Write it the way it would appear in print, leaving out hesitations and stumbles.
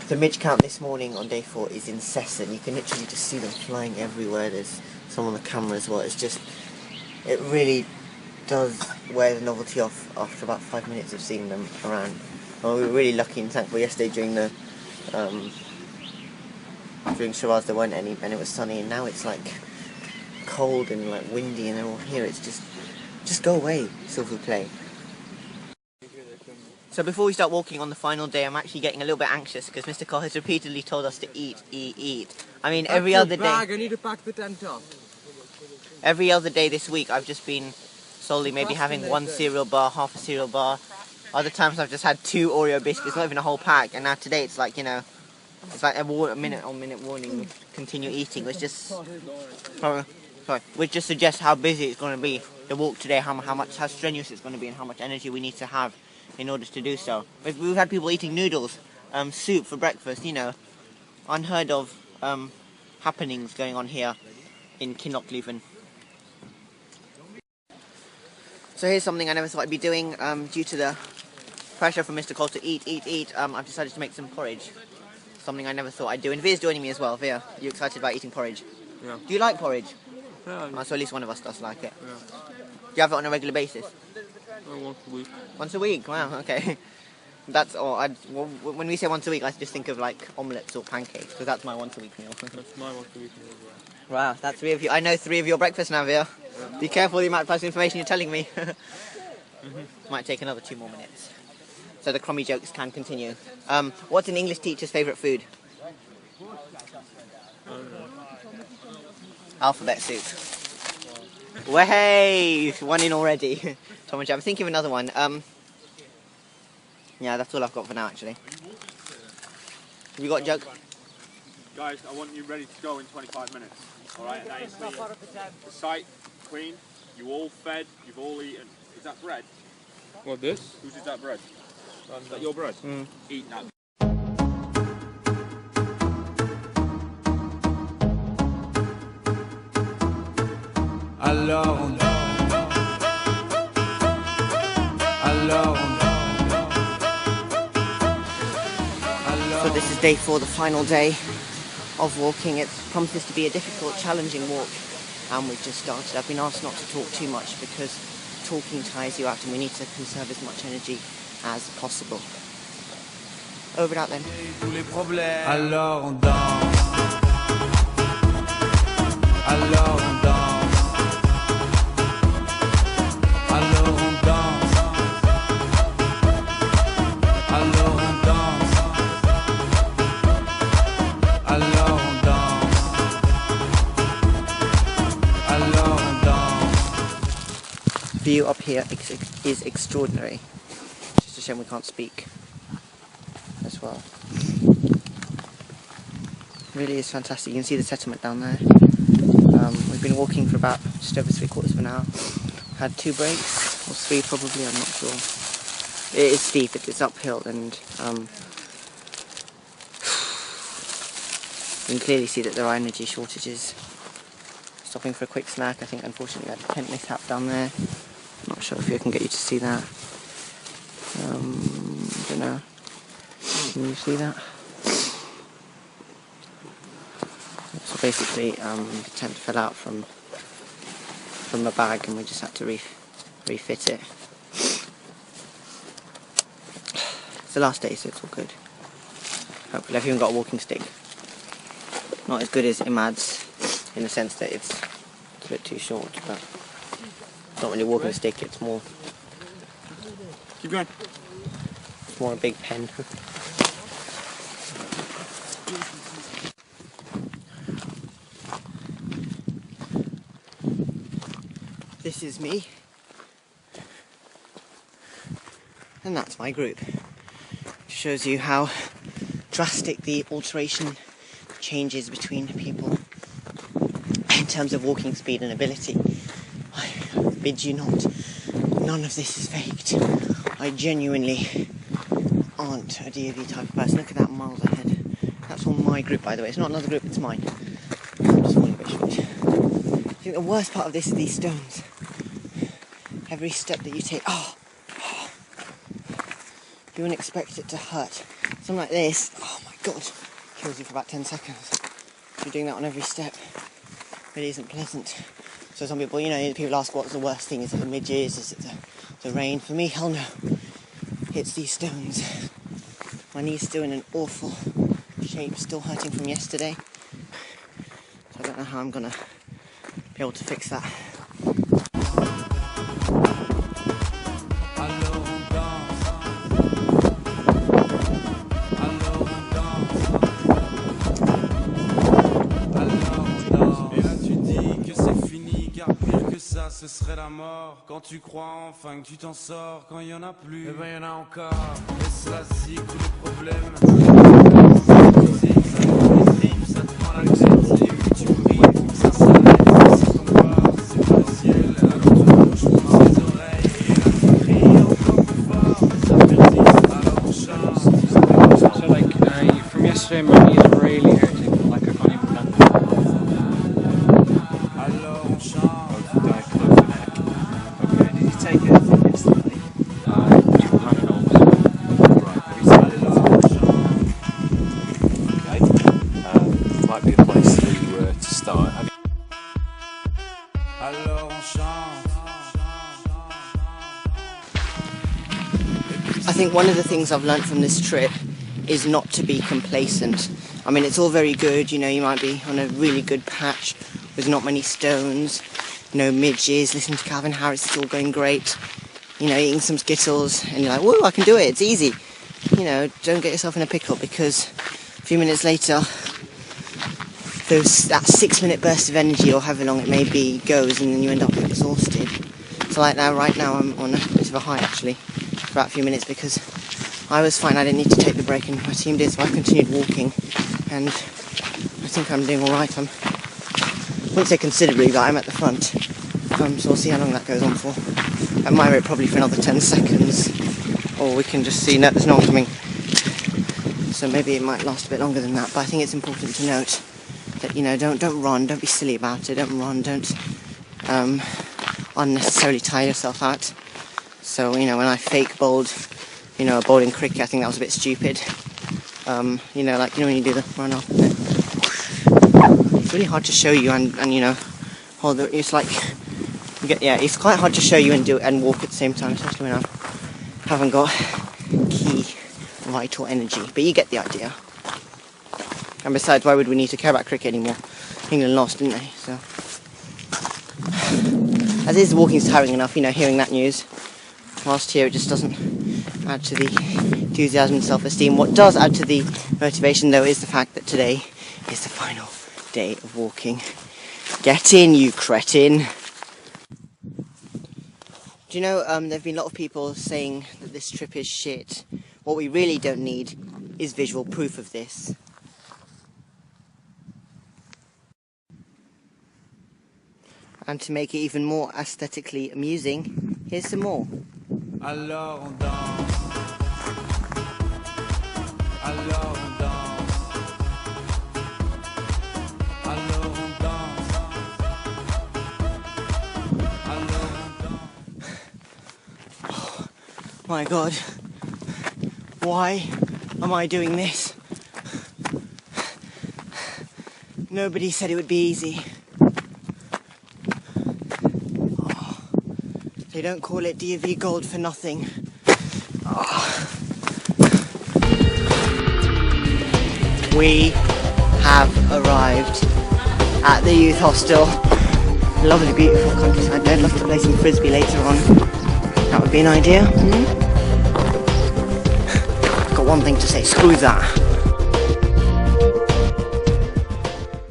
The midge count this morning on day 4 is incessant. You can literally just see them flying everywhere. There's some on the camera as well. It's just, it really does wear the novelty off after about 5 minutes of seeing them around. Well, we were really lucky and thankful yesterday during the during Shiraz there weren't any, and it was sunny, and now it's like cold and like windy and they're all here. It's just go away, s'il vous plaît. So before we start walking on the final day, I'm actually getting a little bit anxious because Mr. Cole has repeatedly told us to eat. I mean, every other day... I need to pack the tent up. Every other day this week, I've just been solely maybe having one cereal bar, half a cereal bar. Other times I've just had 2 Oreo biscuits, not even a whole pack. And now today it's like, you know, it's like a minute warning, continue eating, which just... which just suggests how busy it's going to be, the walk today, how strenuous it's going to be and how much energy we need to have in order to do so. We've had people eating noodles, soup for breakfast, you know, unheard of happenings going on here in Kinlochleven. So here's something I never thought I'd be doing due to the pressure from Mr. Cole to eat. I've decided to make some porridge. Something I never thought I'd do. And Veer's joining me as well. Veer, are you excited about eating porridge? Yeah. Do you like porridge? Yeah. Oh, so at least one of us does like it. Yeah. Do you have it on a regular basis? Once a week. Once a week? Wow, okay. That's all. Well, when we say once a week, I just think of like omelettes or pancakes, because that's my once a week meal. That's my once a week meal. Wow, that's 3 of you. I know 3 of your breakfasts now, Veer. Yeah. Be careful the amount of personal information you're telling me. Might take another 2 more minutes. So the crummy jokes can continue. What's an English teacher's favourite food? Alphabet soup. Way, 1 in already. Tom and Jam. I'm thinking of another one. Yeah, that's all I've got for now, actually. Have you got a joke? Guys, I want you ready to go in 25 minutes. Alright, that is the site, clean, you all fed, you've all eaten. Is that bread? What, this? Whose is that bread? Is that your bread? Mm. Eat that. So this is day 4, the final day of walking. It promises to be a difficult, challenging walk, and we've just started. I've been asked not to talk too much because talking tires you out and we need to conserve as much energy as possible. Over and out then. Alors on danse. Alors on danse. Alors on danse. Alors on danse. Alors on danse. Alors on danse. View up here is extraordinary. Just a shame we can't speak as well. Really is fantastic. You can see the settlement down there. We've been walking for about just over 3/4 of an hour. Had 2 breaks, or 3 probably, I'm not sure. It is steep, it's uphill, and you can clearly see that there are energy shortages. Stopping for a quick snack. I think unfortunately we had a tent mishap down there. I'm not sure if I can get you to see that. Don't know. Can you see that? So basically, the tent fell out from the bag, and we just had to refit it. It's the last day, so it's all good. Hopefully, I've even got a walking stick. Not as good as Imad's, in the sense that it's a bit too short, but it's not really a walking stick. It's more. Keep going. It's more a big pen. This is me, and that's my group. Shows you how drastic the alteration changes between people in terms of walking speed and ability. I bid you not, none of this is faked. I genuinely aren't a DAV type of person. Look at that, miles ahead. That's on my group, by the way. It's not another group, it's mine. I'm just falling a bit short. I think the worst part of this are these stones. Every step that you take, you wouldn't expect it to hurt. Something like this, oh my god, kills you for about 10 seconds. If you're doing that on every step, it really isn't pleasant. So some people, people ask what's the worst thing. Is it the midges? Is it the rain? For me, hell no. It's these stones. My knee's still in an awful shape, still hurting from yesterday. So I don't know how I'm gonna be able to fix that. Ce serait la mort quand tu crois enfin que tu t'en sors. Quand il y en a plus, eh ben il y en a encore. Et cela c'est tous les problèmes. Ça te prend la tête et puis tu pries pour que ça s'arrête. Si ton corps c'est pas le ciel, alors tu bouges tes oreilles et là tu cries encore plus fort. Ça persiste, alors on chante. So like from yesterday, my knee is really hurting. Like I can't even bend. Alors on chante. Take it instantly. You Panadol. Right, have you started it? Okay. Might be a place to start. Alors on chante. I think one of the things I've learnt from this trip is not to be complacent. I mean, it's all very good, you might be on a really good patch with not many stones, no midges, listening to Calvin Harris, it's all going great, eating some Skittles, and you're like, whoa, I can do it, it's easy. Don't get yourself in a pickle, because a few minutes later, that 6-minute burst of energy, or however long it may be, goes, and then you end up exhausted. So like now, right now, I'm on a bit of a high, actually, for about a few minutes, because I was fine, I didn't need to take the break, and my team did, so I continued walking, and I think I'm doing alright. I wouldn't say considerably, but I'm at the front, so we'll see how long that goes on for. At my rate, probably for another 10 seconds, or we can just see, no, there's no one coming, so maybe it might last a bit longer than that, but I think it's important to note that, don't run, don't be silly about it, don't run, don't unnecessarily tire yourself out. So, when I fake bowled, a bowling cricket, I think that was a bit stupid. When you do the run up, it's really hard to show you and hold the, it's like, it's quite hard to show you and do and walk at the same time, especially when I haven't got key vital energy, but you get the idea. And besides, why would we need to care about cricket anymore? England lost, didn't they? So, as is, walking's tiring enough, hearing that news. Whilst here, it just doesn't add to the enthusiasm and self-esteem. What does add to the motivation, though, is the fact that today is the final day of walking. Get in, you cretin! Do you know, there have been a lot of people saying that this trip is shit. What we really don't need is visual proof of this. And to make it even more aesthetically amusing, here's some more. Alors on danse. Alors on danse. Alors on danse. Alors on danse. Oh my god. Why am I doing this? Nobody said it would be easy. They don't call it DAV Gold for nothing. We have arrived at the youth hostel. Lovely, beautiful countryside. I'd love to play some frisbee later on. That would be an idea. Got one thing to say, screw that.